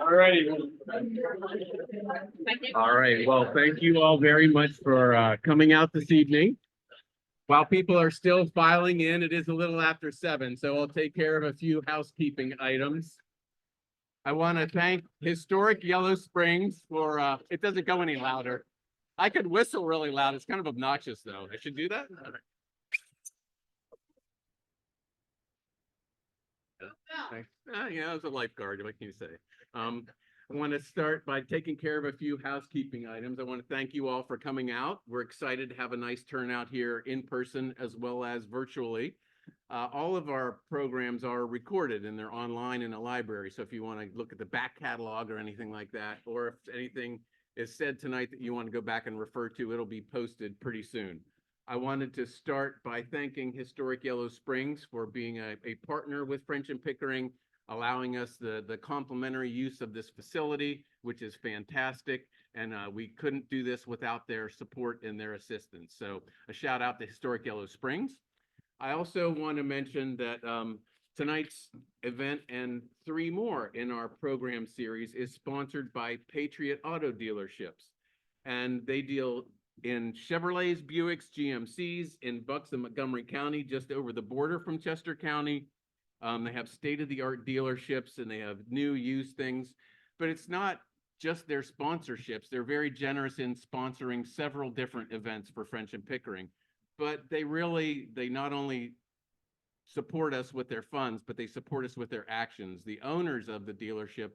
All righty. All right. Well, thank you all very much for coming out this evening. While people are still filing in, it is a little after 7, so I'll take care of a few housekeeping items. I want to thank Historic Yellow Springs for, it doesn't go any louder. I could whistle really loud. It's kind of obnoxious, though. I should do that? All right. Yeah, it's a lifeguard. What can you say? I want to start by taking care of a few housekeeping items. I want to thank you all for coming out. We're excited to have a nice turnout here in person as well as virtually. All of our programs are recorded and they're online in a library. So if you want to look at the back catalog or anything like that, or if anything is said tonight that you want to go back and refer to, it'll be posted pretty soon. I wanted to start by thanking Historic Yellow Springs for being a partner with French and Pickering, allowing us the complimentary use of this facility, which is fantastic. And we couldn't do this without their support and their assistance. So a shout out to Historic Yellow Springs. I also want to mention that tonight's event and 3 more in our program series is sponsored by Patriot Auto Dealerships. And they deal in Chevrolets, Buicks, GMCs in Bucks and Montgomery County, just over the border from Chester County. They have state-of-the-art dealerships and they have new used things, but it's not just their sponsorships. They're very generous in sponsoring several different events for French and Pickering, but they not only support us with their funds, but they support us with their actions. The owners of the dealership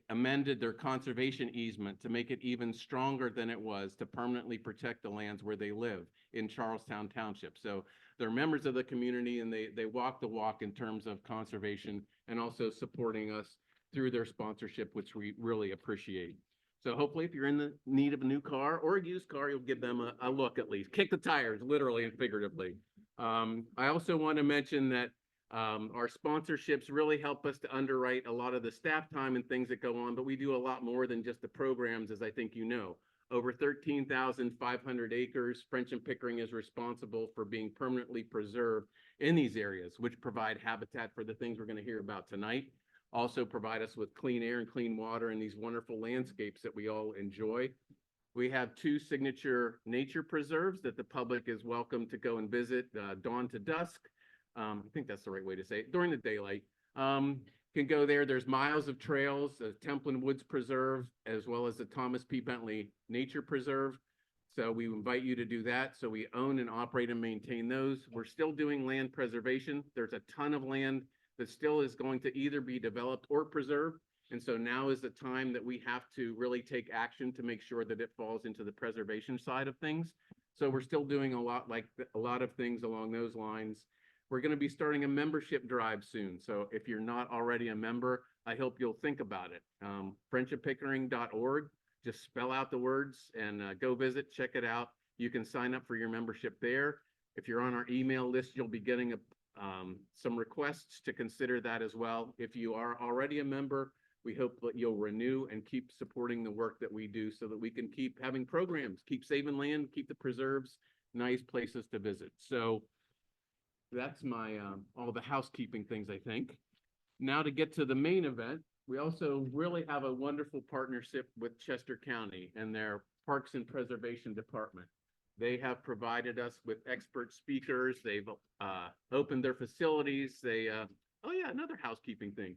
amended their conservation easement to make it even stronger than it was to permanently protect the lands where they live in Charlestown Township. So they're members of the community and they walk the walk in terms of conservation and also supporting us through their sponsorship, which we really appreciate. So hopefully if you're in the need of a new car or a used car, you'll give them a look at least. Kick the tires, literally and figuratively. I also want to mention that our sponsorships really help us to underwrite a lot of the staff time and things that go on, but we do a lot more than just the programs, as I think you know. Over 13,500 acres, French and Pickering is responsible for being permanently preserved in these areas, which provide habitat for the things we're going to hear about tonight. Also provide us with clean air and clean water and these wonderful landscapes that we all enjoy. We have 2 signature nature preserves that the public is welcome to go and visit, dawn to dusk. I think that's the right way to say it, during the daylight. Can go there. There's miles of trails, the Templin Woods Preserve, as well as the Thomas P. Bentley Nature Preserve. So we invite you to do that. So we own and operate and maintain those. We're still doing land preservation. There's a ton of land that still is going to either be developed or preserved. And so now is the time that we have to really take action to make sure that it falls into the preservation side of things. So we're still doing a lot of things along those lines. We're going to be starting a membership drive soon. So if you're not already a member, I hope you'll think about it. FrenchandPickering.org. Just spell out the words and go visit, check it out. You can sign up for your membership there. If you're on our email list, you'll be getting some requests to consider that as well. If you are already a member, we hope that you'll renew and keep supporting the work that we do so that we can keep having programs, keep saving land, keep the preserves, nice places to visit. So that's my all the housekeeping things, I think. Now to get to the main event, we also really have a wonderful partnership with Chester County and their Parks and Preservation Department. They have provided us with expert speakers. They've opened their facilities. Oh yeah, another housekeeping thing.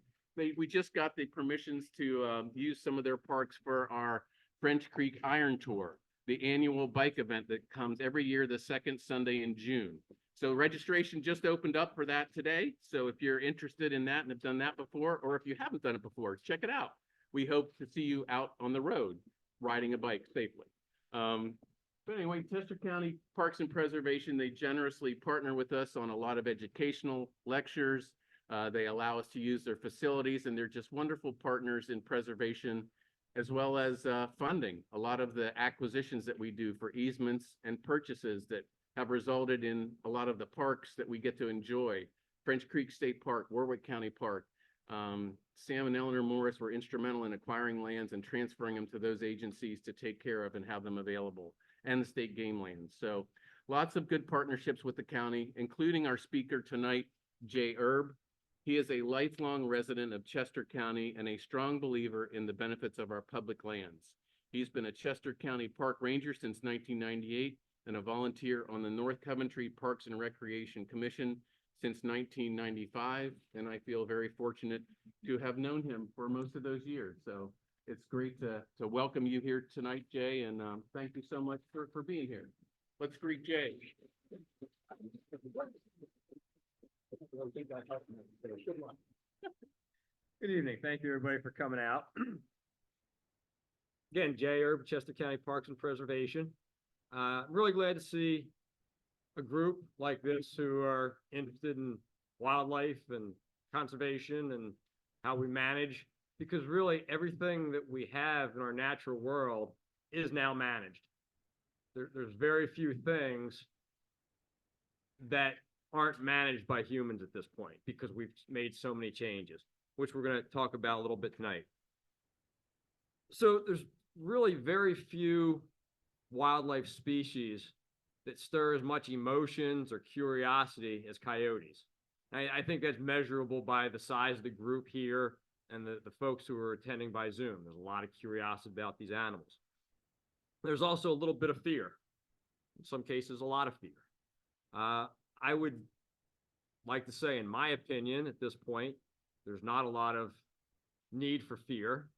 We just got the permissions to use some of their parks for our French Creek Iron Tour, the annual bike event that comes every year the 2nd Sunday in June. So registration just opened up for that today. So if you're interested in that and have done that before, or if you haven't done it before, check it out. We hope to see you out on the road riding a bike safely. But anyway, Chester County Parks and Preservation, they generously partner with us on a lot of educational lectures. They allow us to use their facilities, and they're just wonderful partners in preservation, as well as funding. A lot of the acquisitions that we do for easements and purchases that have resulted in a lot of the parks that we get to enjoy. French Creek State Park, Warwick County Park. Sam and Eleanor Morris were instrumental in acquiring lands and transferring them to those agencies to take care of and have them available, and the state game lands. So lots of good partnerships with the county, including our speaker tonight, Jay Erb. He is a lifelong resident of Chester County and a strong believer in the benefits of our public lands. He's been a Chester County Park Ranger since 1998 and a volunteer on the North Coventry Parks and Recreation Commission since 1995. And I feel very fortunate to have known him for most of those years. So it's great to welcome you here tonight, Jay, and thank you so much for being here. Let's greet Jay. Good evening. Thank you, everybody, for coming out. Again, Jay Erb, Chester County Parks and Preservation. I'm really glad to see a group like this who are interested in wildlife and conservation and how we manage, because really everything that we have in our natural world is now managed. There's very few things that aren't managed by humans at this point because we've made so many changes, which we're going to talk about a little bit tonight. So there's really very few wildlife species that stir as much emotions or curiosity as coyotes. I think that's measurable by the size of the group here and the folks who are attending by Zoom. There's a lot of curiosity about these animals. There's also a little bit of fear. In some cases, a lot of fear. I would like to say, in my opinion, at this point, there's not a lot of need for fear.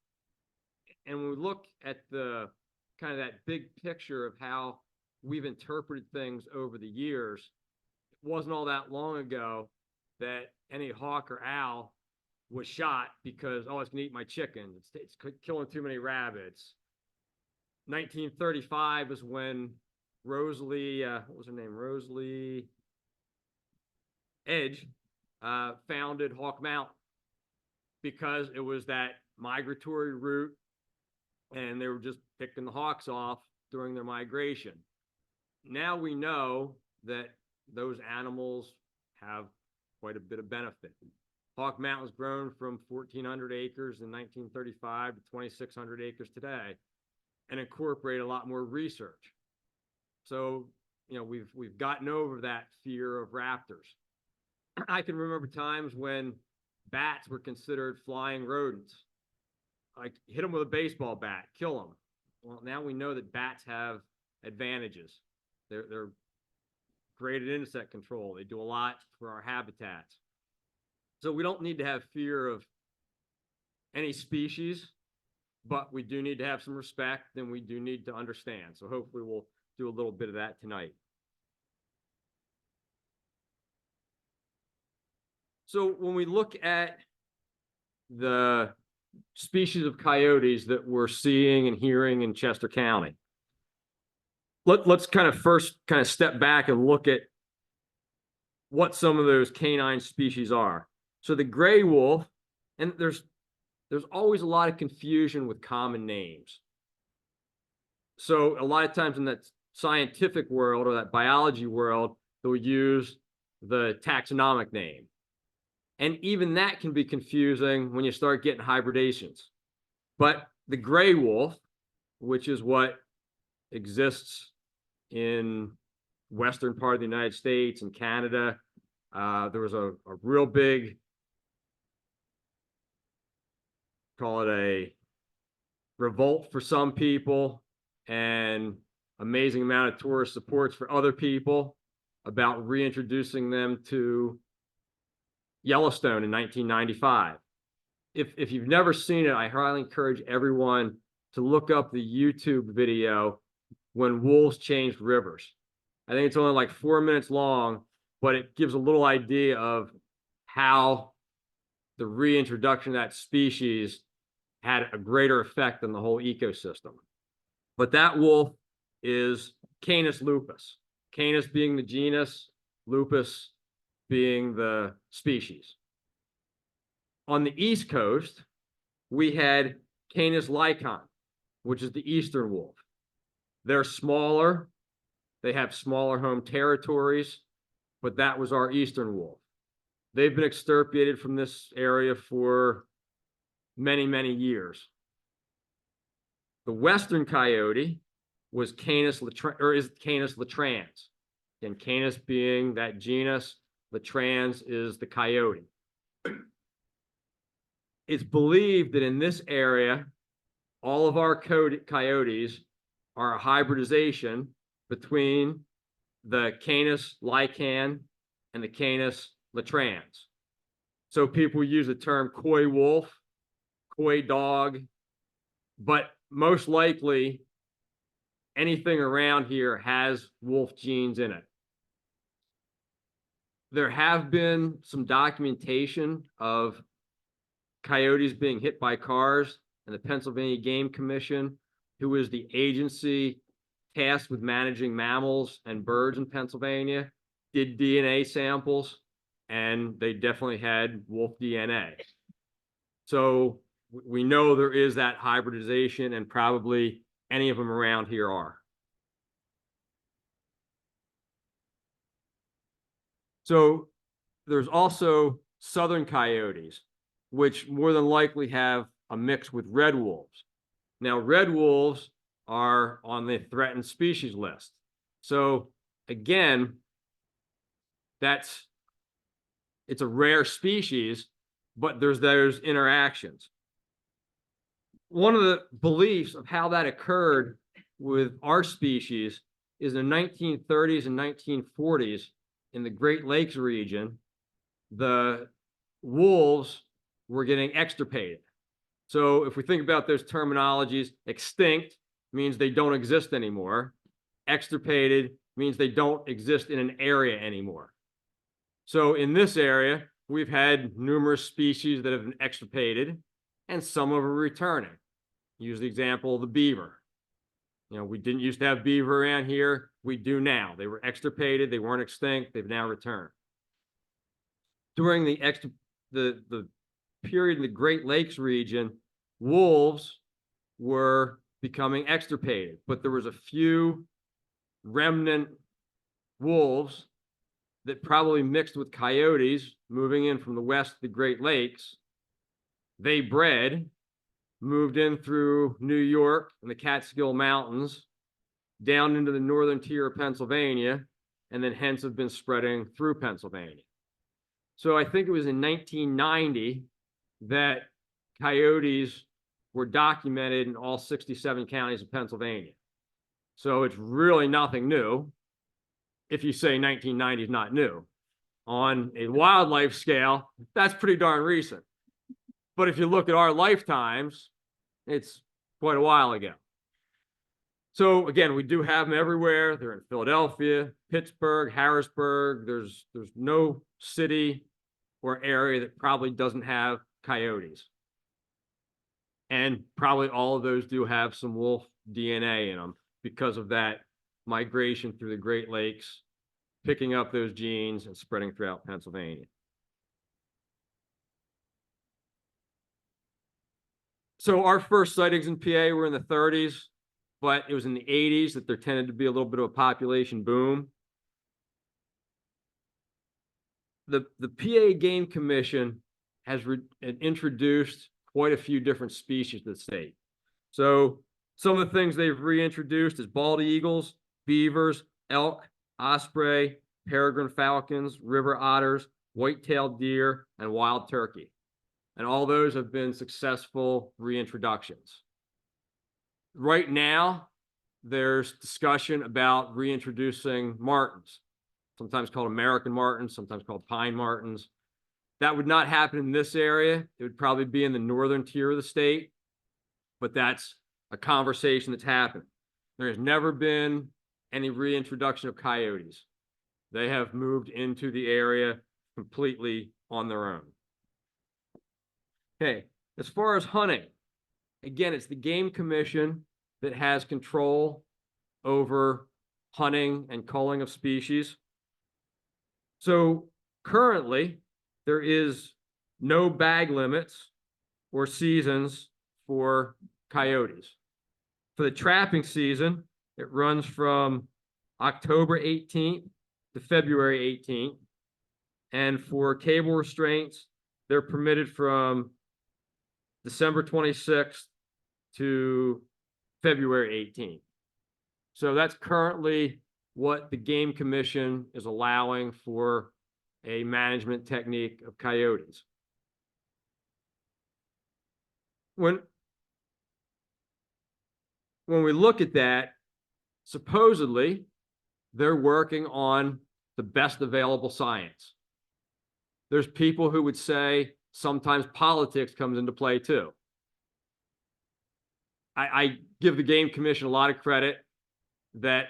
And when we look at the kind of that big picture of how we've interpreted things over the years, it wasn't all that long ago that any hawk or owl was shot because, oh, it's gonna eat my chickens. It's killing too many rabbits. 1935 is when Rosalie, what was her name? Rosalie Edge founded Hawk Mountain because it was that migratory route and they were just picking the hawks off during their migration. Now we know that those animals have quite a bit of benefit. Hawk Mountain was grown from 1,400 acres in 1935 to 2,600 acres today and incorporate a lot more research. So, you know, we've gotten over that fear of raptors. I can remember times when bats were considered flying rodents. Like, hit them with a baseball bat, kill them. Well, now we know that bats have advantages. They're great at insect control. They do a lot for our habitats. So we don't need to have fear of any species, but we do need to have some respect and we do need to understand. So hopefully we'll do a little bit of that tonight. So when we look at the species of coyotes that we're seeing and hearing in Chester County, let's kind of first kind of step back and look at what some of those canine species are. So the gray wolf, and there's always a lot of confusion with common names. So a lot of times in that scientific world or that biology world, they'll use the taxonomic name. And even that can be confusing when you start getting hybridations. But the gray wolf, which is what exists in western part of the United States and Canada, there was a real big, call it a revolt for some people and amazing amount of tourist supports for other people about reintroducing them to Yellowstone in 1995. If you've never seen it, I highly encourage everyone to look up the YouTube video when wolves changed rivers. I think it's only like 4 minutes long, but it gives a little idea of how the reintroduction of that species had a greater effect on the whole ecosystem. But that wolf is Canis lupus. Canis being the genus, lupus being the species. On the East Coast, we had Canis lycaon, which is the eastern wolf. They're smaller, they have smaller home territories, but that was our eastern wolf. They've been extirpated from this area for many, many years. The western coyote was Canis latrans. And Canis being that genus, latrans is the coyote. it's believed that in this area, all of our coyotes are a hybridization between the Canis lichen and the Canis latrans. So people use the term coy wolf, coy dog, but most likely anything around here has wolf genes in it. There have been some documentation of coyotes being hit by cars, and the Pennsylvania Game Commission, who is the agency tasked with managing mammals and birds in Pennsylvania, did DNA samples, and they definitely had wolf DNA. So we know there is that hybridization, and probably any of them around here are. So there's also southern coyotes, which more than likely have a mix with red wolves. Now, red wolves are on the threatened species list. So again, it's a rare species, but there's those interactions. One of the beliefs of how that occurred with our species is in the 1930s and 1940s in the Great Lakes region, the wolves were getting extirpated. So if we think about those terminologies, extinct means they don't exist anymore. Extirpated means they don't exist in an area anymore. So in this area, we've had numerous species that have been extirpated, and some of them are returning. Use the example of the beaver. We didn't used to have beaver around here. We do now. They were extirpated. They weren't extinct. They've now returned. During the period in the Great Lakes region, wolves were becoming extirpated, but there was a few remnant wolves that probably mixed with coyotes moving in from the west of the Great Lakes. They bred, moved in through New York and the Catskill Mountains, down into the northern tier of Pennsylvania, and then hence have been spreading through Pennsylvania. So I think it was in 1990 that coyotes were documented in all 67 counties of Pennsylvania. So it's really nothing new. If you say 1990 is not new. On a wildlife scale, that's pretty darn recent. But if you look at our lifetimes, it's quite a while ago. So again, we do have them everywhere. They're in Philadelphia, Pittsburgh, Harrisburg. There's no city or area that probably doesn't have coyotes. And probably all of those do have some wolf DNA in them because of that migration through the Great Lakes, picking up those genes and spreading throughout Pennsylvania. So our first sightings in PA were in the 30s, but it was in the 80s that there tended to be a little bit of a population boom. The PA Game Commission has introduced quite a few different species to the state. So some of the things they've reintroduced is bald eagles, beavers, elk, osprey, peregrine falcons, river otters, white-tailed deer, and wild turkey. And all those have been successful reintroductions. Right now, there's discussion about reintroducing martens, sometimes called American martens, sometimes called pine martens. That would not happen in this area. It would probably be in the northern tier of the state, but that's a conversation that's happened. There has never been any reintroduction of coyotes. They have moved into the area completely on their own. Okay, as far as hunting, again, it's the Game Commission that has control over hunting and culling of species. So currently, there is no bag limits or seasons for coyotes. For the trapping season, it runs from October 18th to February 18th. And for cable restraints, they're permitted from December 26th to February 18th. So that's currently what the Game Commission is allowing for a management technique of coyotes. when we look at that, supposedly they're working on the best available science. There's people who would say sometimes politics comes into play too. I give the Game Commission a lot of credit that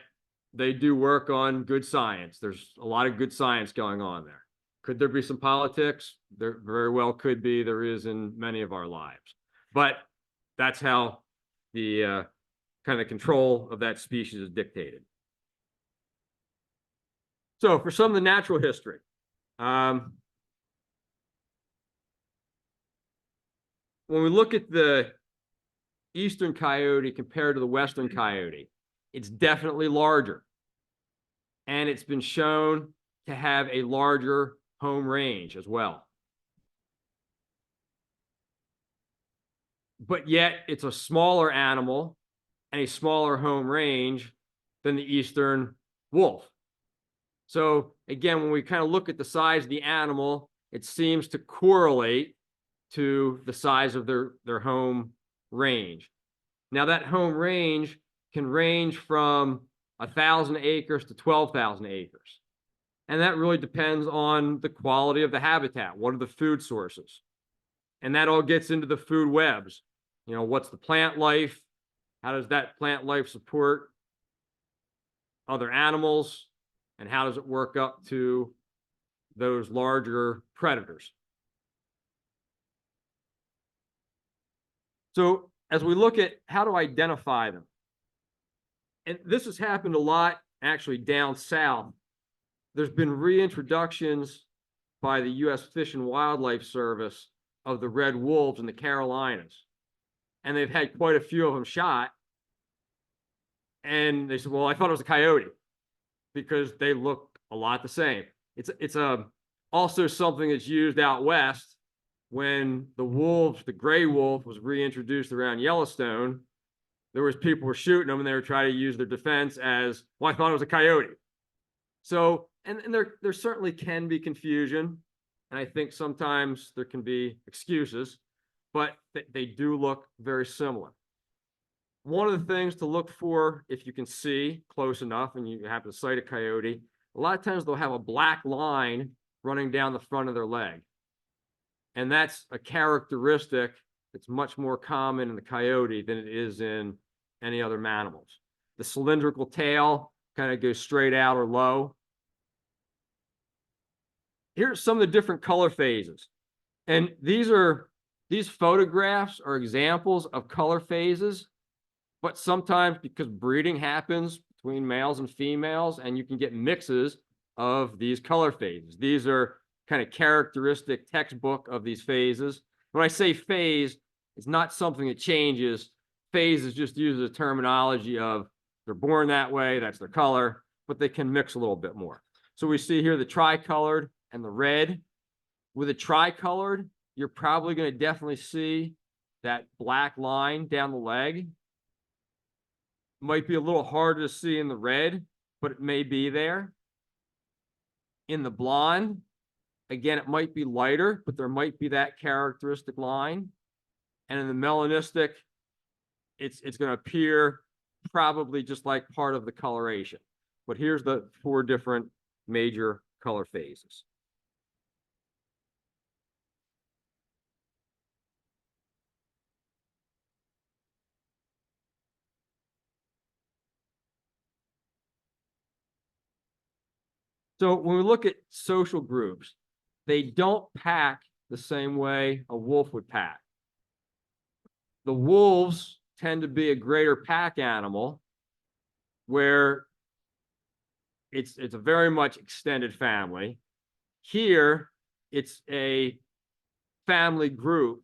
they do work on good science. There's a lot of good science going on there. Could there be some politics? There very well could be. There is in many of our lives. But that's how the kind of control of that species is dictated. So for some of the natural history, when we look at the eastern coyote compared to the western coyote, it's definitely larger. And it's been shown to have a larger home range as well. But yet it's a smaller animal and a smaller home range than the eastern wolf. So again, when we kind of look at the size of the animal, it seems to correlate to the size of their home range. Now that home range can range from 1,000 acres to 12,000 acres. And that really depends on the quality of the habitat. What are the food sources? And that all gets into the food webs. You know, what's the plant life? How does that plant life support other animals? And how does it work up to those larger predators? So as we look at how to identify them, and this has happened a lot actually down south, there's been reintroductions by the U.S. Fish and Wildlife Service of the red wolves in the Carolinas. And they've had quite a few of them shot. And they said, well, I thought it was a coyote because they look a lot the same. It's also something that's used out west when the wolves, the gray wolf was reintroduced around Yellowstone. There was people were shooting them and they were trying to use their defense as, well, I thought it was a coyote. So, and there certainly can be confusion. And I think sometimes there can be excuses, but they do look very similar. One of the things to look for, if you can see close enough and you happen to sight a coyote, a lot of times they'll have a black line running down the front of their leg. And that's a characteristic that's much more common in the coyote than it is in any other mammals. The cylindrical tail kind of goes straight out or low. Here's some of the different color phases. And these photographs are examples of color phases, but sometimes because breeding happens between males and females, and you can get mixes of these color phases. These are kind of characteristic textbook of these phases. When I say phase, it's not something that changes. Phase is just used as a terminology of they're born that way, that's their color, but they can mix a little bit more. So we see here the tricolored and the red. With a tricolored, you're probably going to definitely see that black line down the leg. Might be a little harder to see in the red, but it may be there. In the blonde, again, it might be lighter, but there might be that characteristic line. And in the melanistic, it's going to appear probably just like part of the coloration. But here's the 4 different major color phases. So when we look at social groups, they don't pack the same way a wolf would pack. The wolves tend to be a greater pack animal where it's a very much extended family. Here, it's a family group,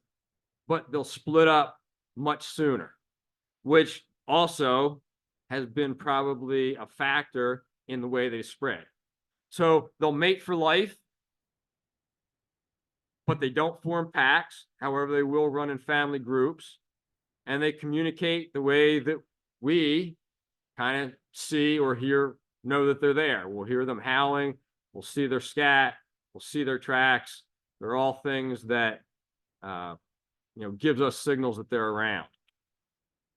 but they'll split up much sooner, which also has been probably a factor in the way they spread. So they'll mate for life, but they don't form packs. However, they will run in family groups, and they communicate the way that we kind of see or hear, know that they're there. We'll hear them howling. We'll see their scat. We'll see their tracks. They're all things that gives us signals that they're around.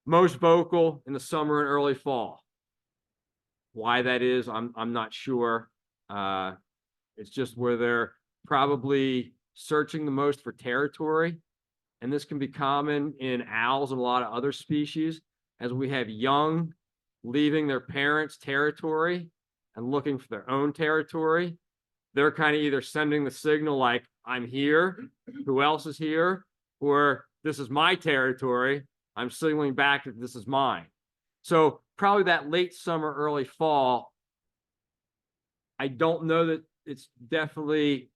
Most vocal in the summer and early fall. Why that is, I'm not sure. It's just where they're probably searching the most for territory. And this can be common in owls and a lot of other species, as we have young leaving their parents' territory and looking for their own territory. They're kind of either sending the signal like, I'm here, who else is here? Or this is my territory, I'm signaling back that this is mine. So probably that late summer, early fall. I don't know that it's definitely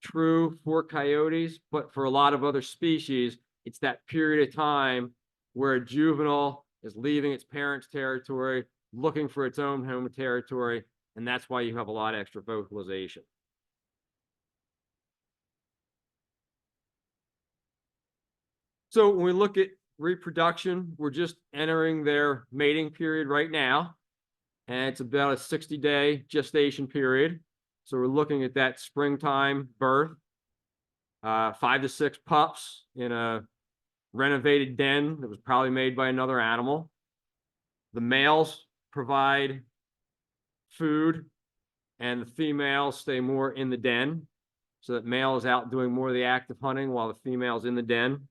true for coyotes, but for a lot of other species, it's that period of time where a juvenile is leaving its parents' territory, looking for its own home territory, and that's why you have a lot of extra vocalization. So when we look at reproduction, we're just entering their mating period right now, and it's about a 60-day gestation period. So we're looking at that springtime birth, 5 to 6 pups in a renovated den that was probably made by another animal. The males provide food, and the females stay more in the den, so that male is out doing more of the active hunting while the female's in the den.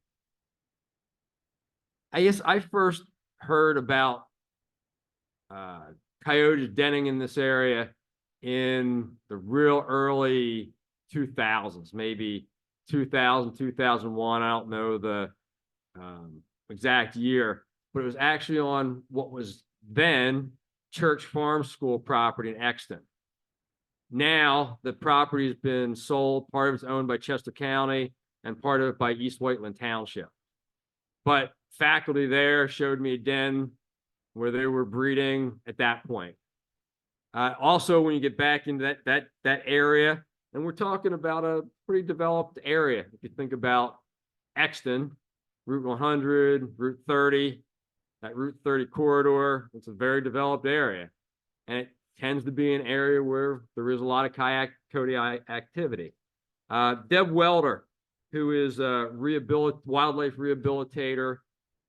I guess I first heard about coyotes denning in this area in the real early 2000s, maybe 2000, 2001. I don't know the exact year, but it was actually on what was then Church Farm School property in Exton. Now the property has been sold. Part of it's owned by Chester County and part of it by East Whiteland Township. But faculty there showed me a den where they were breeding at that point. Also, when you get back into that area, and we're talking about a pretty developed area. If you think about Exton, Route 100, Route 30, that Route 30 corridor, it's a very developed area. And it tends to be an area where there is a lot of coyote activity. Deb Welder, who is a wildlife rehabilitator,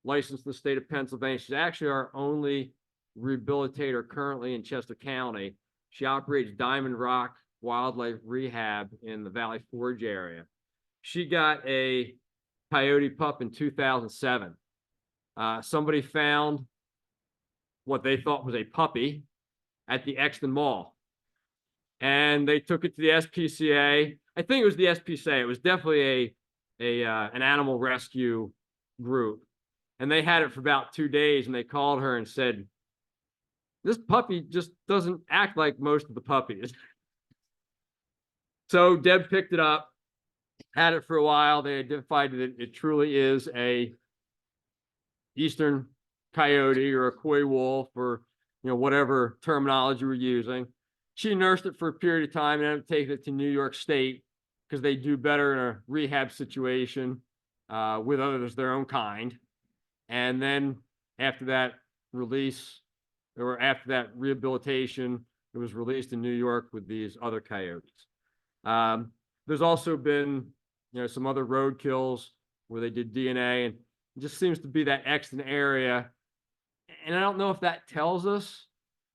licensed in the state of Pennsylvania. She's actually our only rehabilitator currently in Chester County. She operates Diamond Rock Wildlife Rehab in the Valley Forge area. She got a coyote pup in 2007. Somebody found what they thought was a puppy at the Exton Mall, and they took it to the SPCA. I think it was the SPCA. It was definitely an animal rescue group, and they had it for about 2 days. And they called her and said, "This puppy just doesn't act like most of the puppies." So Deb picked it up, had it for a while. They identified that it truly is a eastern coyote or a coy wolf, or whatever terminology we're using. She nursed it for a period of time and ended up taking it to New York State because they do better in a rehab situation with others their own kind. And then after that release, or after that rehabilitation, it was released in New York with these other coyotes. There's also been some other road kills where they did DNA, and it just seems to be that Exton area. And I don't know if that tells us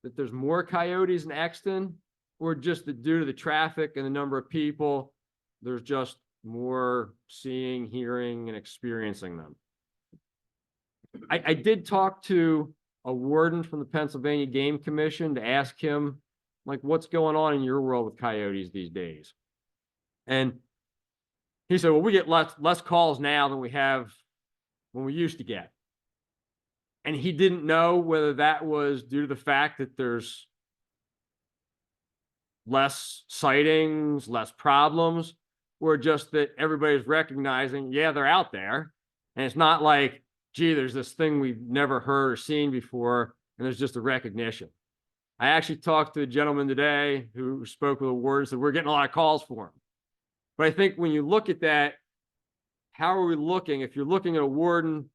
that there's more coyotes in Exton, or just that due to the traffic and the number of people, there's just more seeing, hearing, and experiencing them. I did talk to a warden from the Pennsylvania Game Commission to ask him, like, what's going on in your world with coyotes these days? And he said, well, we get less calls now than we have when we used to get. And he didn't know whether that was due to the fact that there's less sightings, less problems, or just that everybody's recognizing, yeah, they're out there. And it's not like, gee, there's this thing we've never heard or seen before, and there's just a recognition. I actually talked to a gentleman today who spoke with a warden and said, we're getting a lot of calls for him. But I think when you look at that, how are we looking? If you're looking at a warden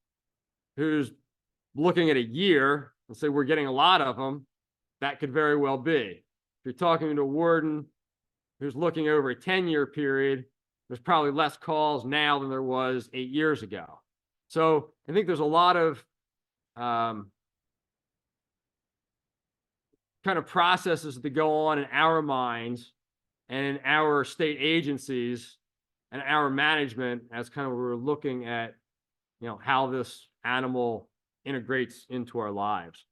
who's looking at a year and say we're getting a lot of them, that could very well be. If you're talking to a warden who's looking over a 10-year period, there's probably less calls now than there was 8 years ago. So I think there's a lot of kind of processes that go on in our minds and in our state agencies and our management as kind of we're looking at, how this animal integrates into our lives.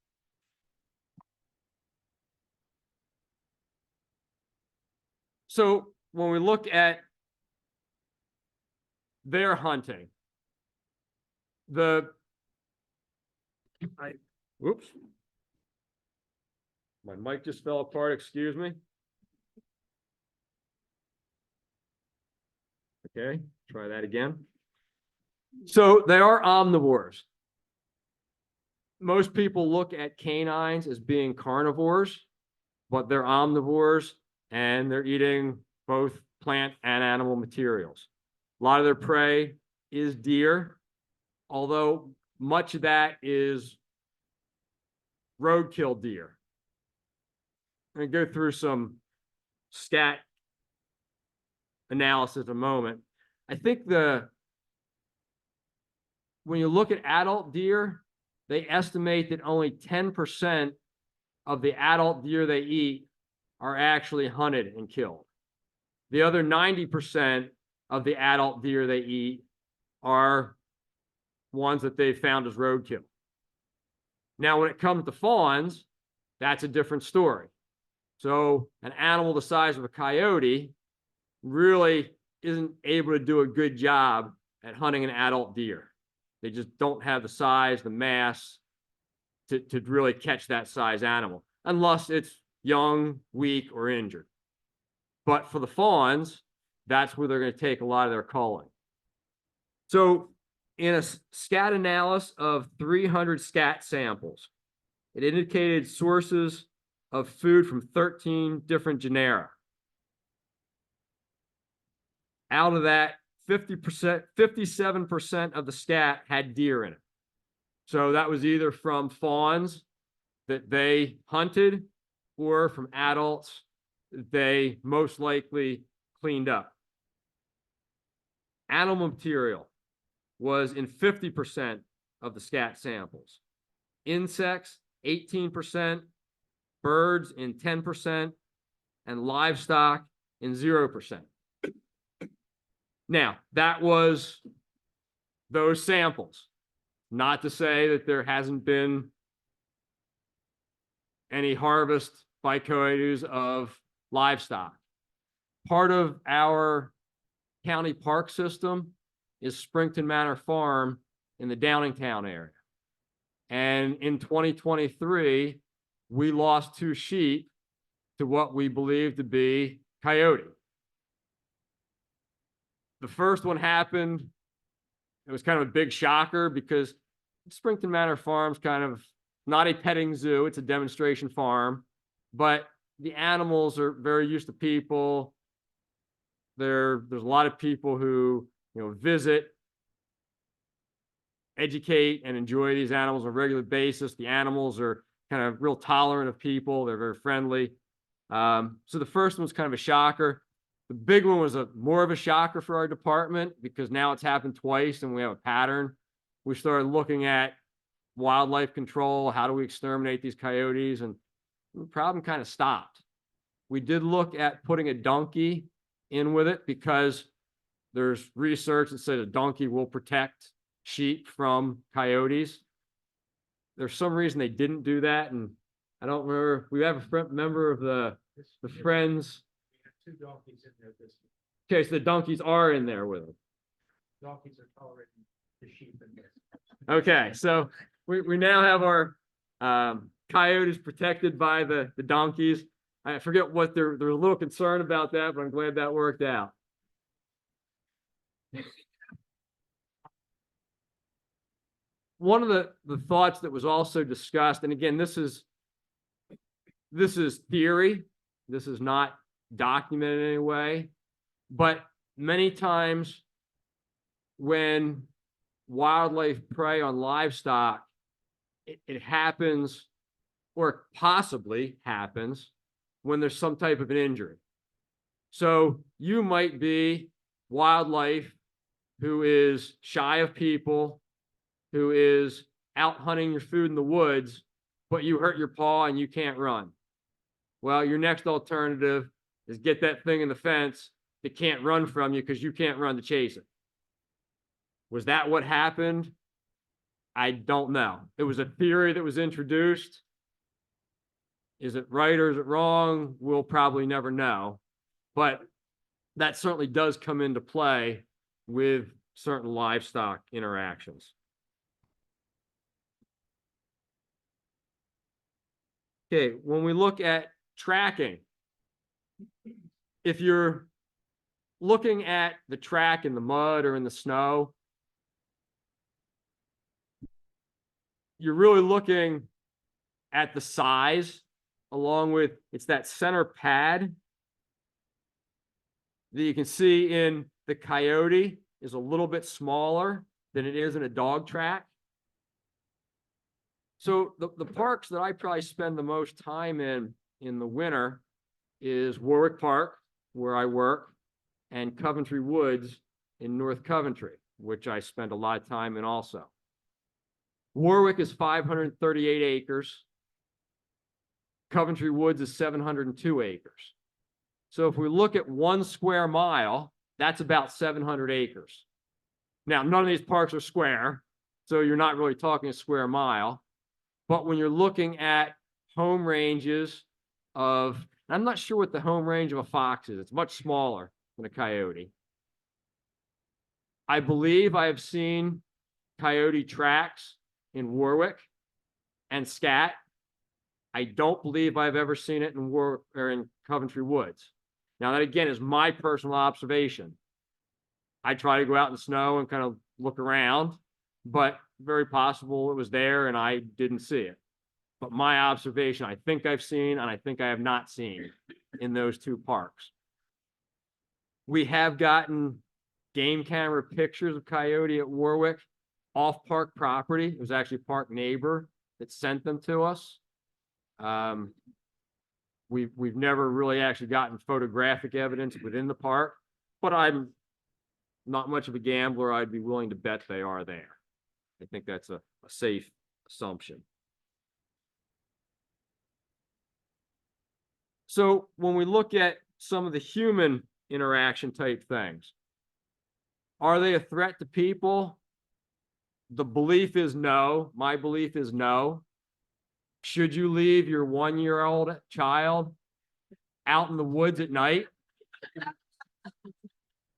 So when we look at their hunting, whoops, my mic just fell apart, excuse me. Okay, try that again. So they are omnivores. Most people look at canines as being carnivores, but they're omnivores and they're eating both plant and animal materials. A lot of their prey is deer, although much of that is roadkill deer. I'm going to go through some stat analysis in a moment. I think when you look at adult deer, they estimate that only 10% of the adult deer they eat are actually hunted and killed. The other 90% of the adult deer they eat are ones that they've found as roadkill. Now, when it comes to fawns, that's a different story. So an animal the size of a coyote really isn't able to do a good job at hunting an adult deer. They just don't have the size, the mass to really catch that size animal, unless it's young, weak, or injured. But for the fawns, that's where they're going to take a lot of their culling. So in a scat analysis of 300 scat samples, it indicated sources of food from 13 different genera. Out of that, 57% of the scat had deer in it. So that was either from fawns that they hunted or from adults that they most likely cleaned up. Animal material was in 50% of the scat samples. Insects, 18%, birds in 10%, and livestock in 0%. Now, that was those samples. Not to say that there hasn't been any harvest by coyotes of livestock. Part of our county park system is Springton Manor Farm in the Downingtown area. And in 2023, we lost 2 sheep to what we believe to be coyote. The first one happened, it was kind of a big shocker because Springton Manor Farm's kind of not a petting zoo, it's a demonstration farm, but the animals are very used to people. There's a lot of people who, visit, educate, and enjoy these animals on a regular basis. The animals are kind of real tolerant of people. They're very friendly. So the first one's kind of a shocker. The big one was more of a shocker for our department because now it's happened twice and we have a pattern. We started looking at wildlife control. How do we exterminate these coyotes? And the problem kind of stopped. We did look at putting a donkey in with it because there's research that says a donkey will protect sheep from coyotes. There's some reason they didn't do that, and I don't remember. We have a member of the Friends. We have 2 donkeys in there this year. Okay, so the donkeys are in there with them. Donkeys are tolerating the sheep in this. Okay, so we now have our coyotes protected by the donkeys. I forget what they're a little concerned about that, but I'm glad that worked out. One of the thoughts that was also discussed, and again, this is theory, this is not documented in any way, but many times when wildlife prey on livestock, it happens, or possibly happens, when there's some type of an injury. So you might be wildlife who is shy of people, who is out hunting your food in the woods, but you hurt your paw and you can't run. Well, your next alternative is get that thing in the fence that can't run from you because you can't run to chase it. Was that what happened? I don't know. It was a theory that was introduced. Is it right or is it wrong? We'll probably never know. But that certainly does come into play with certain livestock interactions. Okay, when we look at tracking, if you're looking at the track in the mud or in the snow, you're really looking at the size along with it's that center pad that you can see in the coyote is a little bit smaller than it is in a dog track. So the parks that I probably spend the most time in the winter is Warwick Park, where I work, and Coventry Woods in North Coventry, which I spend a lot of time in also. Warwick is 538 acres. Coventry Woods is 702 acres. So if we look at 1 square mile, that's about 700 acres. Now, none of these parks are square, so you're not really talking a square mile. But when you're looking at home ranges of, I'm not sure what the home range of a fox is. It's much smaller than a coyote. I believe I have seen coyote tracks in Warwick and scat. I don't believe I've ever seen it in Warwick or in Coventry Woods. Now, that again is my personal observation. I try to go out in the snow and kind of look around, but very possible it was there and I didn't see it. But my observation, I think I've seen and I think I have not seen in those 2 parks. We have gotten game camera pictures of coyote at Warwick off park property. It was actually a park neighbor that sent them to us. We've never really actually gotten photographic evidence within the park, but I'm not much of a gambler. I'd be willing to bet they are there. I think that's a safe assumption. So when we look at some of the human interaction type things, are they a threat to people? The belief is no. My belief is no. Should you leave your 1-year-old child out in the woods at night?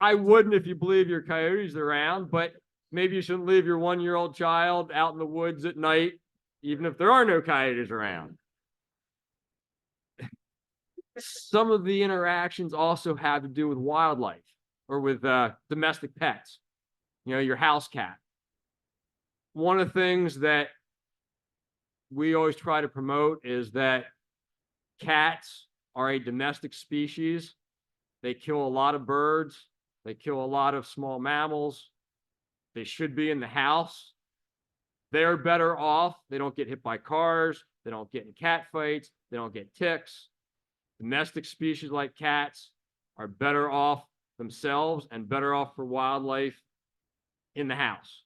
I wouldn't if you believe your coyotes around, but maybe you shouldn't leave your 1-year-old child out in the woods at night, even if there are no coyotes around. Some of the interactions also have to do with wildlife or with domestic pets, you know, your house cat. One of the things that we always try to promote is that cats are a domestic species. They kill a lot of birds. They kill a lot of small mammals. They should be in the house. They're better off. They don't get hit by cars. They don't get in cat fights. They don't get ticks. Domestic species like cats are better off themselves and better off for wildlife in the house.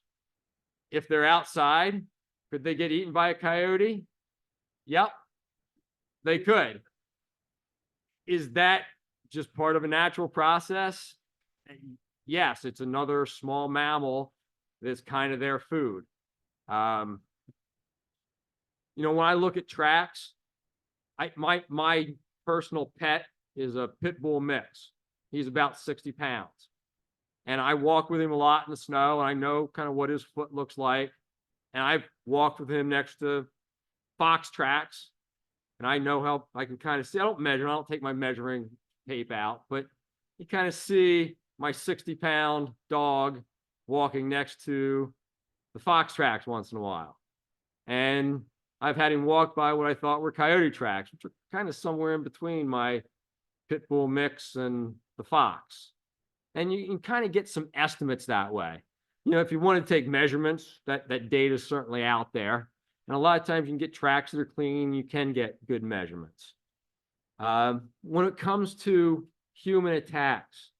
If they're outside, could they get eaten by a coyote? Yep, they could. Is that just part of a natural process? Yes, it's another small mammal that's kind of their food. You know, when I look at tracks, my personal pet is a pit bull mix. He's about 60 pounds. And I walk with him a lot in the snow, and I know kind of what his foot looks like. And I've walked with him next to fox tracks, and I know how I can kind of see. I don't measure, I don't take my measuring tape out, but you kind of see my 60-pound dog walking next to the fox tracks once in a while. And I've had him walk by what I thought were coyote tracks, which are kind of somewhere in between my pit bull mix and the fox. And you can kind of get some estimates that way. You know, if you want to take measurements, that data is certainly out there. And a lot of times you can get tracks that are clean, you can get good measurements. When it comes to human attacks,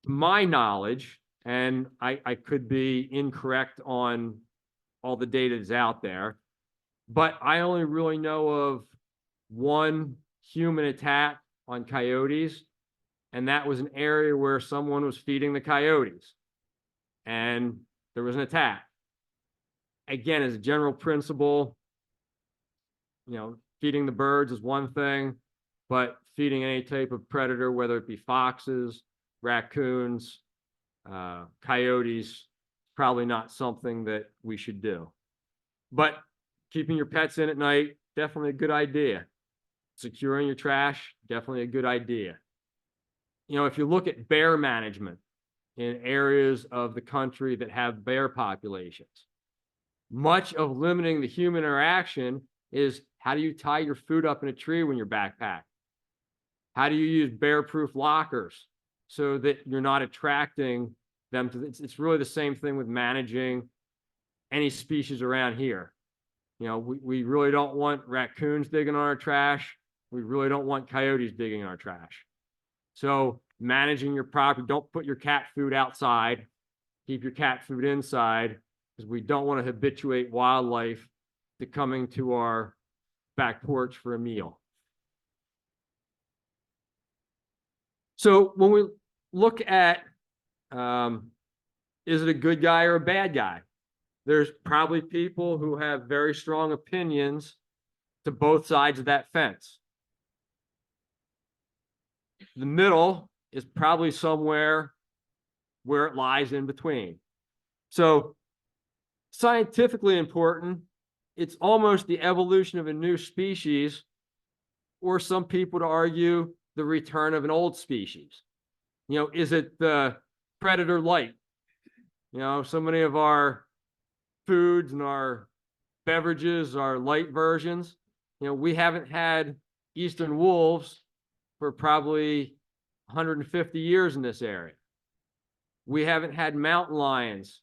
to my knowledge, and I could be incorrect on all the data that's out there, but I only really know of one human attack on coyotes, and that was an area where someone was feeding the coyotes, and there was an attack. Again, as a general principle, feeding the birds is one thing, but feeding any type of predator, whether it be foxes, raccoons, coyotes, probably not something that we should do. But keeping your pets in at night, definitely a good idea. Securing your trash, definitely a good idea. If you look at bear management in areas of the country that have bear populations, much of limiting the human interaction is, how do you tie your food up in a tree when you're backpacked? How do you use bear-proof lockers so that you're not attracting them to, it's really the same thing with managing any species around here. We really don't want raccoons digging on our trash. We really don't want coyotes digging in our trash. So managing your property, don't put your cat food outside, keep your cat food inside, because we don't want to habituate wildlife to coming to our back porch for a meal. So when we look at, is it a good guy or a bad guy? There's probably people who have very strong opinions to both sides of that fence. The middle is probably somewhere where it lies in between. So scientifically important, it's almost the evolution of a new species, or some people would argue the return of an old species. Is it the predator light? So many of our foods and our beverages are light versions. We haven't had eastern wolves for probably 150 years in this area. We haven't had mountain lions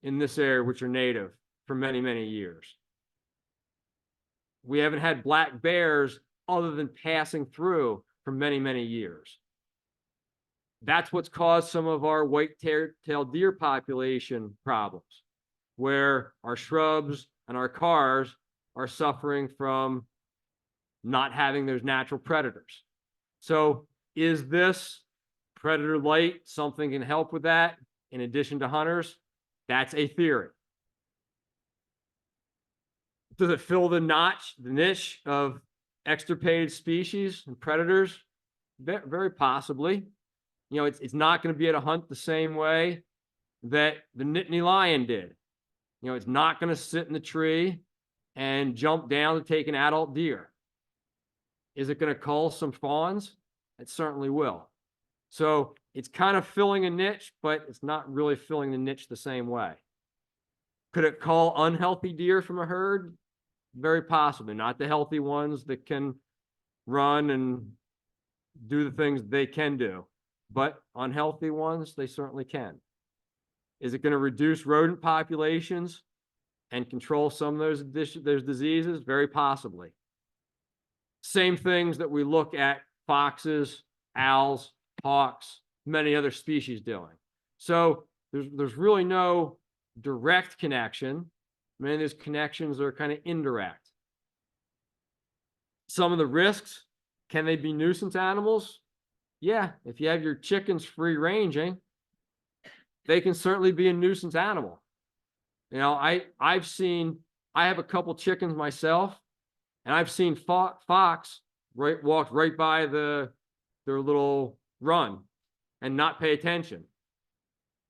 in this area, which are native, for many, many years. We haven't had black bears other than passing through for many, many years. That's what's caused some of our white-tailed deer population problems, where our shrubs and our cars are suffering from not having those natural predators. So is this predator light something can help with that in addition to hunters? That's a theory. Does it fill the niche of extirpated species and predators? Very possibly. It's not going to be able to hunt the same way that the Nittany lion did. It's not going to sit in the tree and jump down to take an adult deer. Is it going to cull some fawns? It certainly will. So it's kind of filling a niche, but it's not really filling the niche the same way. Could it cull unhealthy deer from a herd? Very possibly. Not the healthy ones that can run and do the things they can do, but unhealthy ones, they certainly can. Is it going to reduce rodent populations and control some of those diseases? Very possibly. Same things that we look at foxes, owls, hawks, many other species doing. So there's really no direct connection. Many of these connections are kind of indirect. Some of the risks, can they be nuisance animals? Yeah, if you have your chickens free ranging, they can certainly be a nuisance animal. I have a couple chickens myself, and I've seen fox walk right by their little run and not pay attention.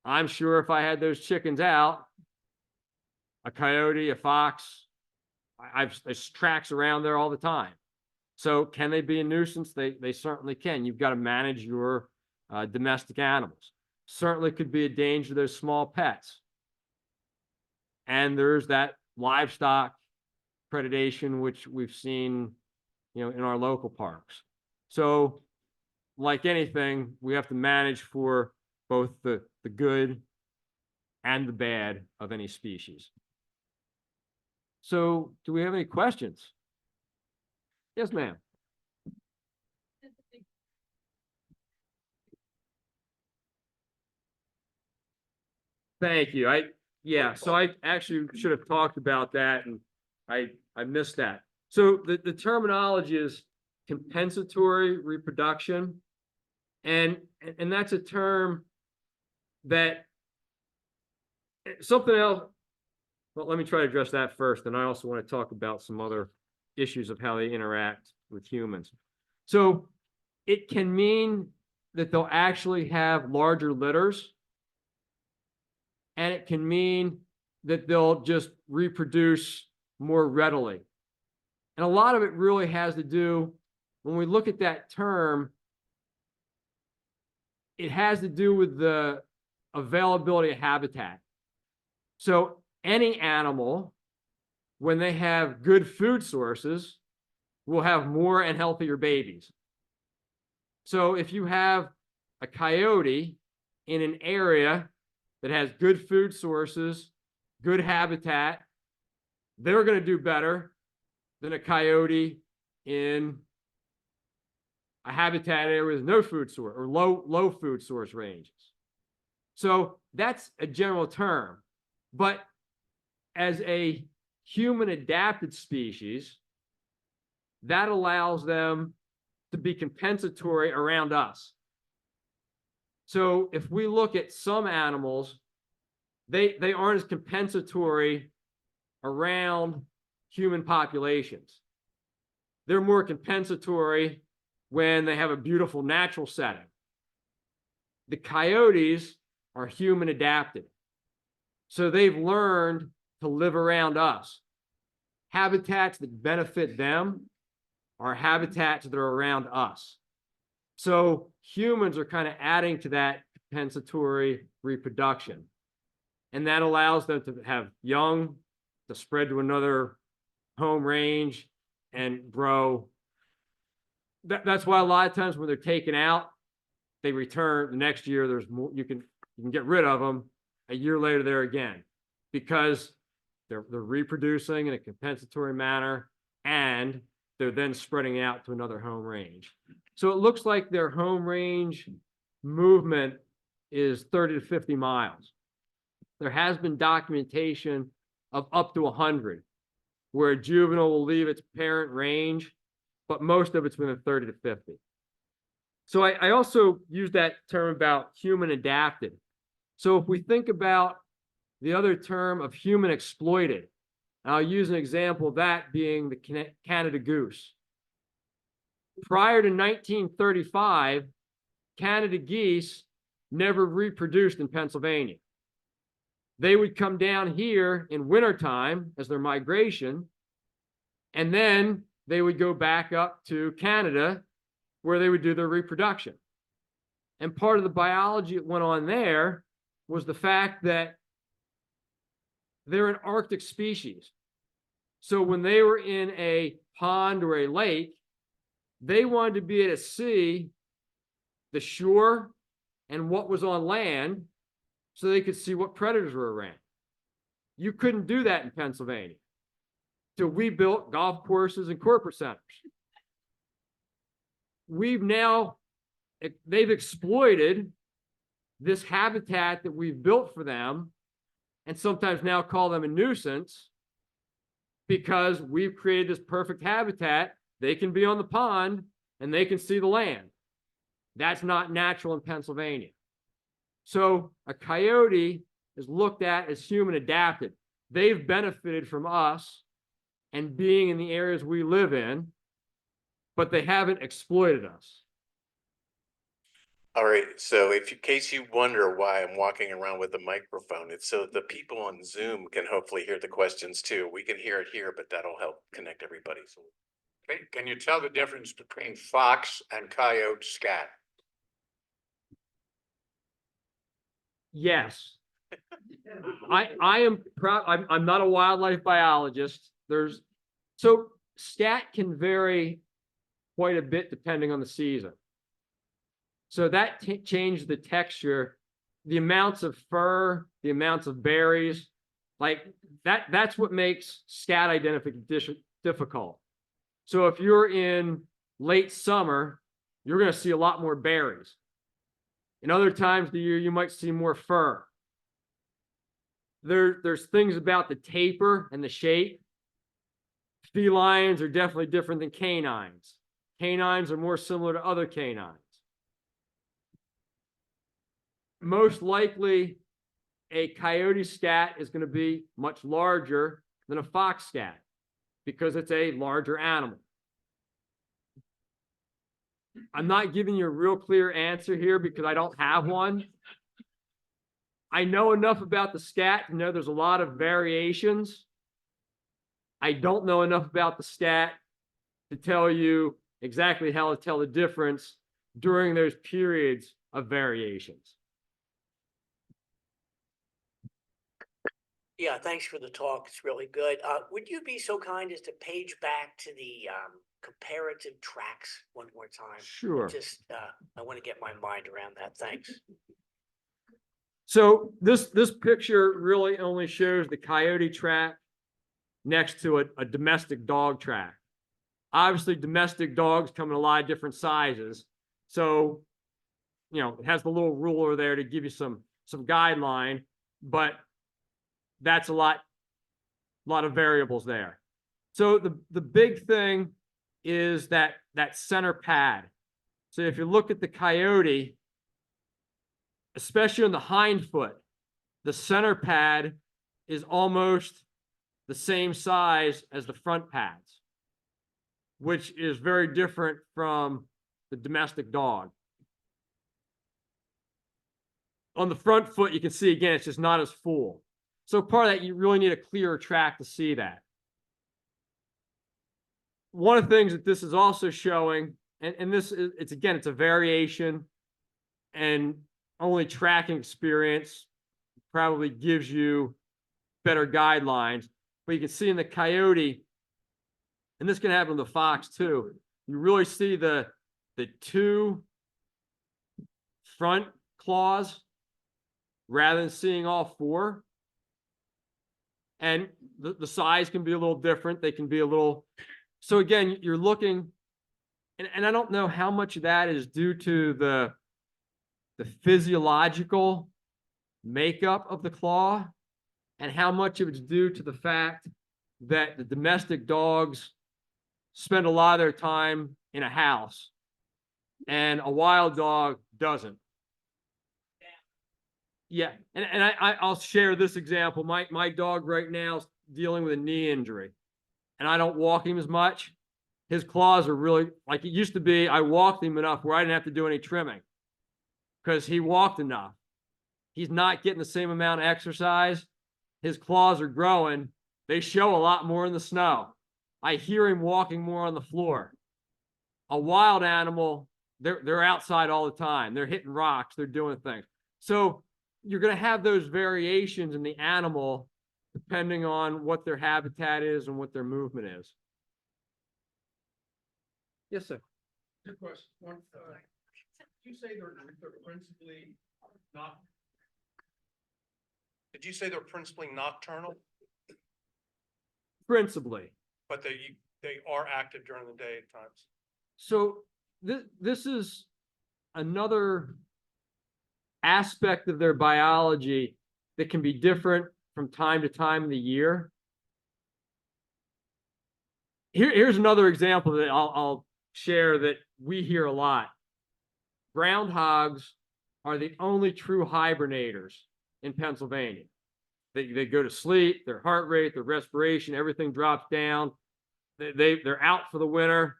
I'm sure if I had those chickens out, a coyote, a fox, there's tracks around there all the time. So can they be a nuisance? They certainly can. You've got to manage your domestic animals. Certainly could be a danger to those small pets. And there's that livestock predation, which we've seen, in our local parks. So like anything, we have to manage for both the good and the bad of any species. So do we have any questions? Yes, ma'am. Thank you. So I actually should have talked about that, and I missed that. So the terminology is compensatory reproduction, and that's a term that something else. Well, let me try to address that first, and I also want to talk about some other issues of how they interact with humans. So it can mean that they'll actually have larger litters, and it can mean that they'll just reproduce more readily. And a lot of it really has to do, when we look at that term, it has to do with the availability of habitat. So any animal, when they have good food sources, will have more and healthier babies. So if you have a coyote in an area that has good food sources, good habitat, they're going to do better than a coyote in a habitat area with no food source or low food source ranges. So that's a general term. But as a human adapted species, that allows them to be compensatory around us. So if we look at some animals, they aren't as compensatory around human populations. They're more compensatory when they have a beautiful natural setting. The coyotes are human adapted. So they've learned to live around us. Habitats that benefit them are habitats that are around us. So humans are kind of adding to that compensatory reproduction. And that allows them to have young, to spread to another home range and grow. That's why a lot of times when they're taken out, they return the next year. There's more, you can get rid of them. A year later, they're again, because they're reproducing in a compensatory manner, and they're then spreading out to another home range. So it looks like their home range movement is 30 to 50 miles. There has been documentation of up to 100, where a juvenile will leave its parent range, but most of it's within 30 to 50. So I also use that term about human adapted. So if we think about the other term of human exploited, I'll use an example of that being the Canada goose. Prior to 1935, Canada geese never reproduced in Pennsylvania. They would come down here in wintertime as their migration, and then they would go back up to Canada where they would do their reproduction. And part of the biology that went on there was the fact that they're an Arctic species. So when they were in a pond or a lake, they wanted to be able to see the shore and what was on land so they could see what predators were around. You couldn't do that in Pennsylvania. So we built golf courses and corporate centers. They've exploited this habitat that we've built for them, and sometimes now call them a nuisance, because we've created this perfect habitat. They can be on the pond and they can see the land. That's not natural in Pennsylvania. So a coyote is looked at as human adapted. They've benefited from us and being in the areas we live in, but they haven't exploited us. All right, so in case you wonder why I'm walking around with a microphone, it's so the people on Zoom can hopefully hear the questions too. We can hear it here, but that'll help connect everybody. So, Can you tell the difference between fox and coyote scat? Yes. I am proud. I'm not a wildlife biologist. So scat can vary quite a bit depending on the season. So that changed the texture, the amounts of fur, the amounts of berries, like that's what makes scat identification difficult. So if you're in late summer, you're going to see a lot more berries. In other times of the year, you might see more fur. There's things about the taper and the shape. Felines are definitely different than canines. Canines are more similar to other canines. Most likely, a coyote scat is going to be much larger than a fox scat because it's a larger animal. I'm not giving you a real clear answer here because I don't have one. I know enough about the scat to know there's a lot of variations. I don't know enough about the scat to tell you exactly how to tell the difference during those periods of variations. Yeah, thanks for the talk. It's really good. Would you be so kind as to page back to the comparative tracks one more time? Sure. Just, I want to get my mind around that. Thanks. So this picture really only shows the coyote track next to a domestic dog track. Obviously, domestic dogs come in a lot of different sizes. So, it has the little ruler there to give you some guideline, but that's a lot of variables there. So the big thing is that center pad. So if you look at the coyote, especially on the hind foot, the center pad is almost the same size as the front pads, which is very different from the domestic dog. On the front foot, you can see again, it's just not as full. So part of that, you really need a clearer track to see that. One of the things that this is also showing, and this is, it's a variation, and only tracking experience probably gives you better guidelines. But you can see in the coyote, and this can happen to the fox too, you really see the two front claws rather than seeing all four. And the size can be a little different. They can be a little, so again, you're looking, and I don't know how much of that is due to the physiological makeup of the claw and how much of it's due to the fact that the domestic dogs spend a lot of their time in a house and a wild dog doesn't. Yeah, and I'll share this example. My dog right now is dealing with a knee injury, and I don't walk him as much. His claws are really, like it used to be, I walked him enough where I didn't have to do any trimming because he walked enough. He's not getting the same amount of exercise. His claws are growing. They show a lot more in the snow. I hear him walking more on the floor. A wild animal, they're outside all the time. They're hitting rocks. They're doing things. So you're going to have those variations in the animal depending on what their habitat is and what their movement is. Yes, sir. Two questions. One, you say they're principally not. Did you say they're principally nocturnal, Principally. but they are active during the day at times? So this is another aspect of their biology that can be different from time to time in the year. Here's another example that I'll share that we hear a lot. Groundhogs are the only true hibernators in Pennsylvania. They go to sleep, their heart rate, their respiration, everything drops down. They're out for the winter.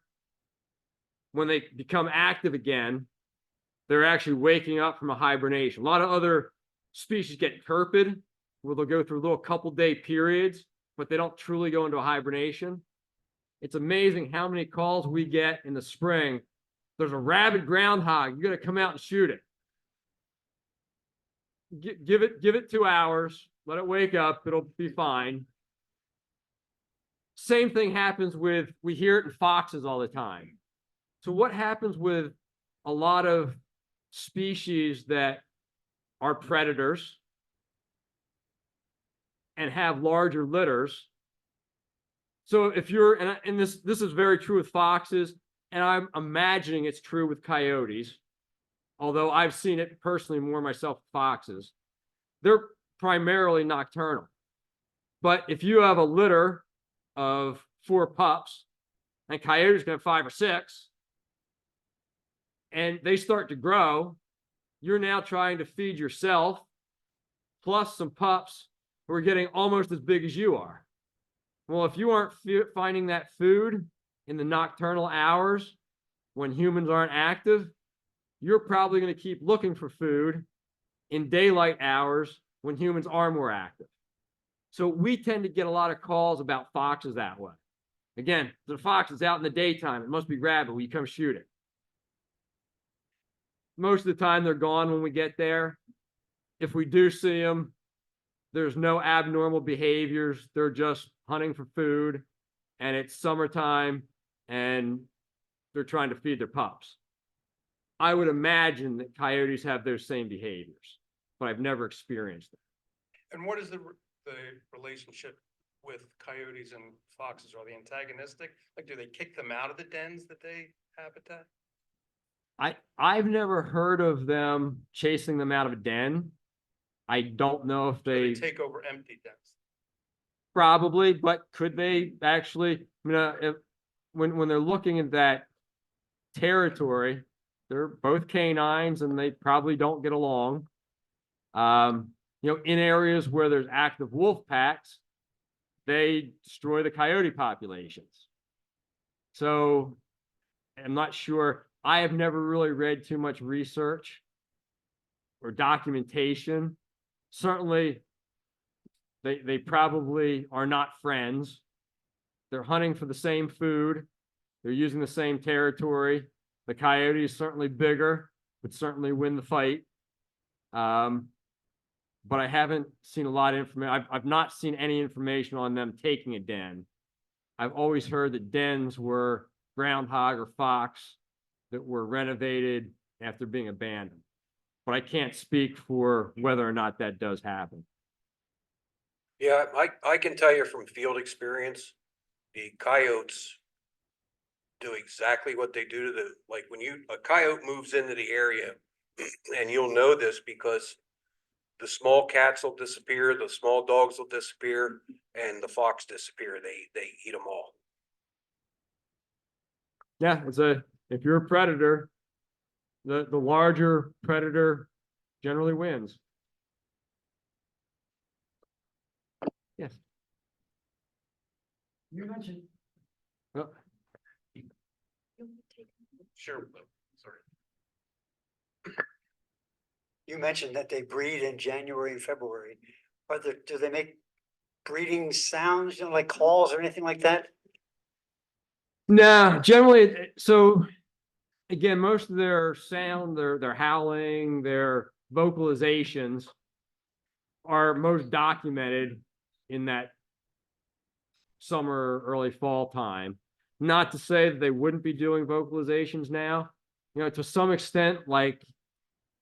When they become active again, they're actually waking up from a hibernation. A lot of other species get turpid, where they'll go through little couple-day periods, but they don't truly go into a hibernation. It's amazing how many calls we get in the spring. There's a rabid groundhog. You got to come out and shoot it. Give it 2 hours. Let it wake up. It'll be fine. Same thing happens we hear it in foxes all the time. So what happens with a lot of species that are predators and have larger litters? So if you're, and this is very true with foxes, and I'm imagining it's true with coyotes, although I've seen it personally more myself with foxes. They're primarily nocturnal. But if you have a litter of 4 pups and coyotes can have 5 or 6, and they start to grow, you're now trying to feed yourself plus some pups who are getting almost as big as you are. Well, if you aren't finding that food in the nocturnal hours when humans aren't active, you're probably going to keep looking for food in daylight hours when humans are more active. So we tend to get a lot of calls about foxes that way. Again, the fox is out in the daytime. It must be rabid. Will you come shoot it? Most of the time they're gone when we get there. If we do see them, there's no abnormal behaviors. They're just hunting for food, and it's summertime and they're trying to feed their pups. I would imagine that coyotes have those same behaviors, but I've never experienced it. And what is the relationship with coyotes and foxes? Are they antagonistic? Like, do they kick them out of the dens that they habitat? I've never heard of them chasing them out of a den. I don't know if They they take over empty dens. probably, but could they actually, when they're looking at that territory, they're both canines and they probably don't get along. In areas where there's active wolf packs, they destroy the coyote populations. So I'm not sure. I have never really read too much research or documentation. Certainly, they probably are not friends. They're hunting for the same food. They're using the same territory. The coyote is certainly bigger, would certainly win the fight. But I haven't seen a lot of information. I've not seen any information on them taking a den. I've always heard that dens were groundhog or fox that were renovated after being abandoned. But I can't speak for whether or not that does happen. Yeah, I can tell you from field experience, the coyotes do exactly what they do to like when a coyote moves into the area, and you'll know this because the small cats will disappear, the small dogs will disappear, and the fox disappear. They eat them all. Yeah, if you're a predator, the larger predator generally wins. Yes. You mentioned. Well, Sure, sorry. You mentioned that they breed in January and February. Do they make breeding sounds, like calls or anything like that? no, generally, so again, most of their sound, their howling, their vocalizations are most documented in that summer, early fall time. Not to say that they wouldn't be doing vocalizations now, to some extent, like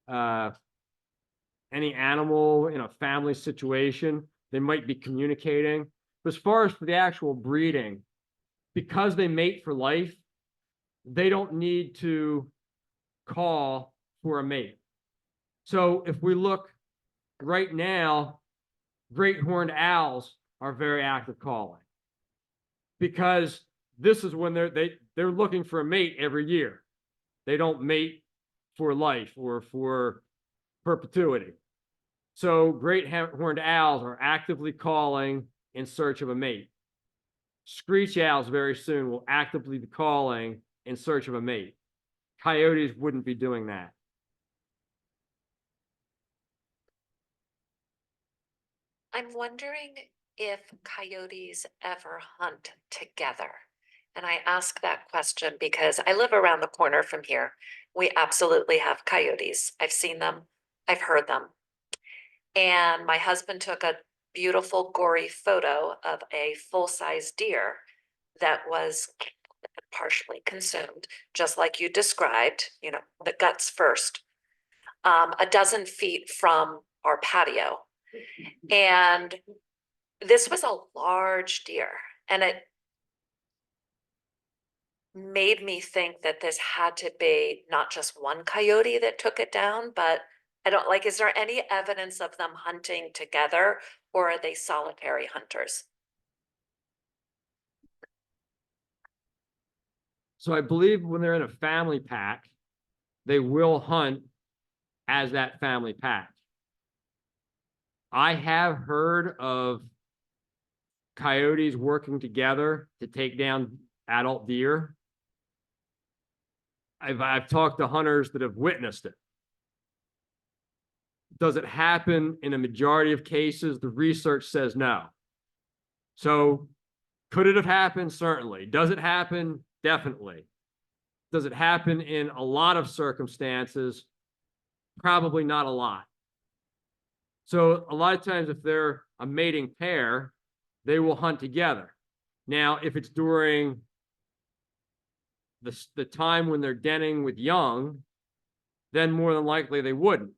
any animal in a family situation, they might be communicating. But as far as for the actual breeding, because they mate for life, they don't need to call for a mate. So if we look right now, great horned owls are very active calling because this is when they're looking for a mate every year. They don't mate for life or for perpetuity. So great horned owls are actively calling in search of a mate. Screech owls very soon will actively be calling in search of a mate. Coyotes wouldn't be doing that. I'm wondering if coyotes ever hunt together. And I ask that question because I live around the corner from here. We absolutely have coyotes. I've seen them. I've heard them. And my husband took a beautiful gory photo of a full-size deer that was partially consumed, just like you described, the guts first, a dozen feet from our patio. And this was a large deer, and it made me think that this had to be not just one coyote that took it down, but I don't like, is there any evidence of them hunting together or are they solitary hunters? So I believe when they're in a family pack, they will hunt as that family pack. I have heard of coyotes working together to take down adult deer. I've talked to hunters that have witnessed it. Does it happen in a majority of cases? The research says no. So could it have happened? Certainly. Does it happen? Definitely. Does it happen in a lot of circumstances? Probably not a lot. So a lot of times if they're a mating pair, they will hunt together. Now, if it's during the time when they're denning with young, then more than likely they wouldn't,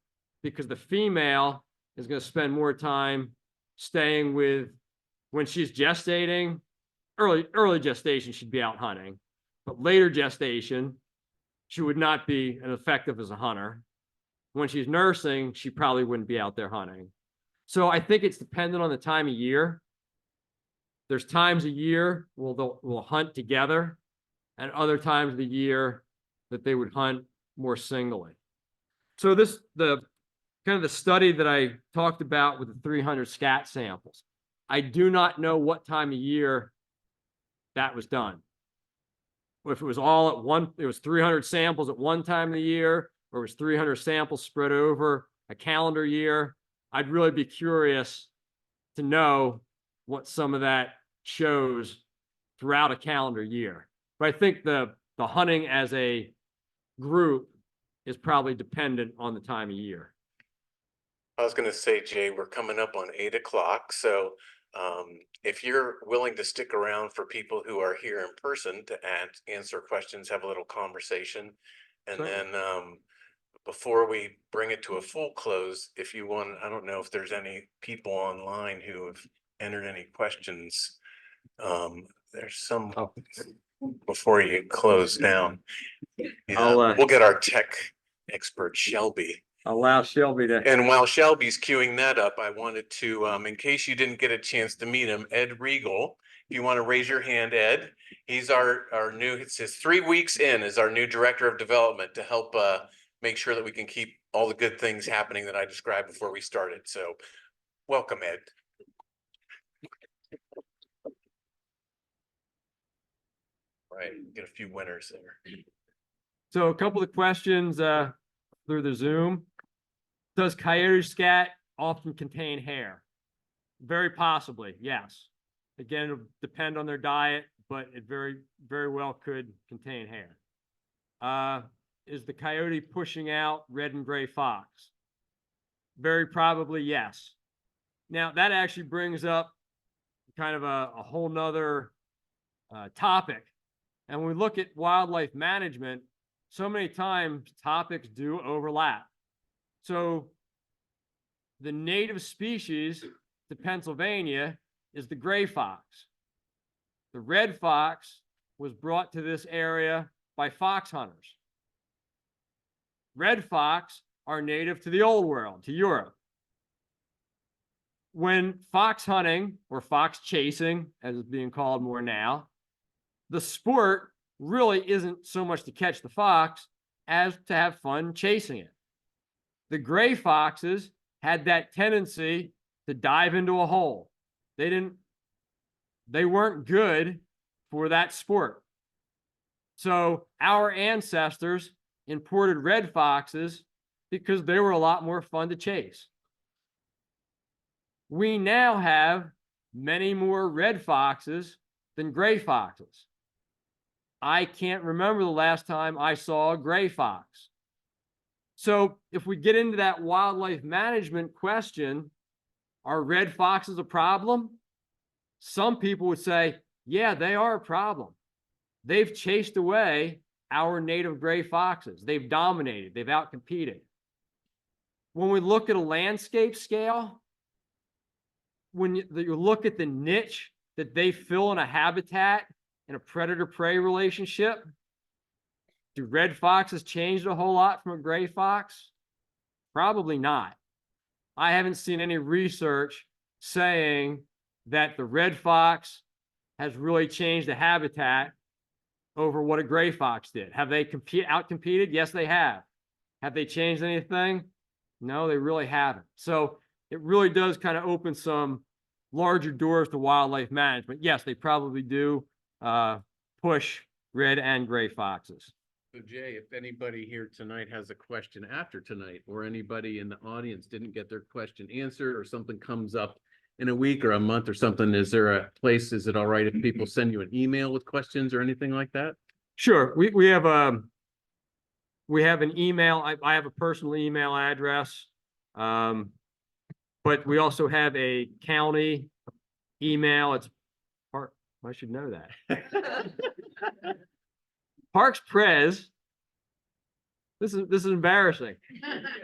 because the female is going to spend more time staying with, when she's gestating, early gestation, she'd be out hunting, but later gestation, she would not be as effective as a hunter. When she's nursing, she probably wouldn't be out there hunting. So I think it's dependent on the time of year. There's times a year we'll hunt together, and other times of the year that they would hunt more singly. So the kind of the study that I talked about with the 300 scat samples, I do not know what time of year that was done. If it was all at one, it was 300 samples at one time of the year, or it was 300 samples spread over a calendar year. I'd really be curious to know what some of that shows throughout a calendar year. But I think the hunting as a group is probably dependent on the time of year. I was going to say, Jay, we're coming up on 8 o'clock. So if you're willing to stick around for people who are here in person to answer questions, have a little conversation. And Certainly. then before we bring it to a full close, if you want, I don't know if there's any people online who have entered any questions. There's some before you close down. We'll get our tech expert, Shelby. Allow Shelby to. And while Shelby's queuing that up, I wanted to, in case you didn't get a chance to meet him, Ed Regal. If you want to raise your hand, Ed, he's our new, it says 3 weeks in as our new director of development to help make sure that we can keep all the good things happening that I described before we started. So welcome, Ed. Right, get a few winners there. So a couple of questions through the Zoom. Does coyote scat often contain hair? Very possibly, yes. Again, it'll depend on their diet, but it very, very well could contain hair. Is the coyote pushing out red and gray fox? Very probably, yes. Now, that actually brings up kind of a whole nother topic. And when we look at wildlife management, so many times topics do overlap. So the native species to Pennsylvania is the gray fox. The red fox was brought to this area by fox hunters. Red fox are native to the old world, to Europe. When fox hunting, or fox chasing, as it's being called more now, the sport really isn't so much to catch the fox as to have fun chasing it. The gray foxes had that tendency to dive into a hole. They weren't good for that sport. So our ancestors imported red foxes because they were a lot more fun to chase. We now have many more red foxes than gray foxes. I can't remember the last time I saw a gray fox. So if we get into that wildlife management question, are red foxes a problem? Some people would say, yeah, they are a problem. They've chased away our native gray foxes. They've dominated, they've outcompeted. When we look at a landscape scale, when you look at the niche that they fill in a habitat in a predator-prey relationship, do red foxes change a whole lot from a gray fox? Probably not. I haven't seen any research saying that the red fox has really changed the habitat over what a gray fox did. Have they outcompeted? Yes, they have. Have they changed anything? No, they really haven't. So it really does kind of open some larger doors to wildlife management. Yes, they probably do push red and gray foxes. So Jay, if anybody here tonight has a question after tonight, or anybody in the audience didn't get their question answered, or something comes up in a week or a month or something, is there a place, is it all right if people send you an email with questions or anything like that? Sure. We have an email. I have a personal email address. But we also have a county email. It's I should know that. Parks Prez. This is embarrassing.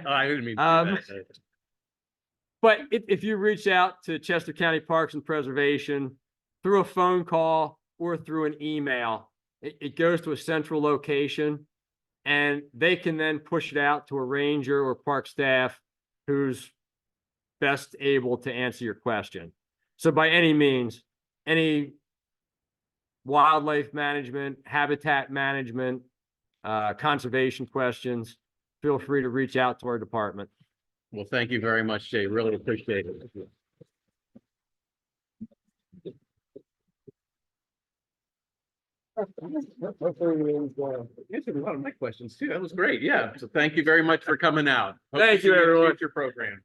Oh, I didn't mean to do that. But if you reach out to Chester County Parks and Preservation through a phone call or through an email, it goes to a central location, and they can then push it out to a ranger or park staff who's best able to answer your question. So by any means, any wildlife management, habitat management, conservation questions, feel free to reach out to our department. Well, thank you very much, Jay. Really appreciate it. Answered a lot of my questions too. That was great. Yeah. So thank you very much for coming out. Hope to Thank see you, in a everyone. Future program.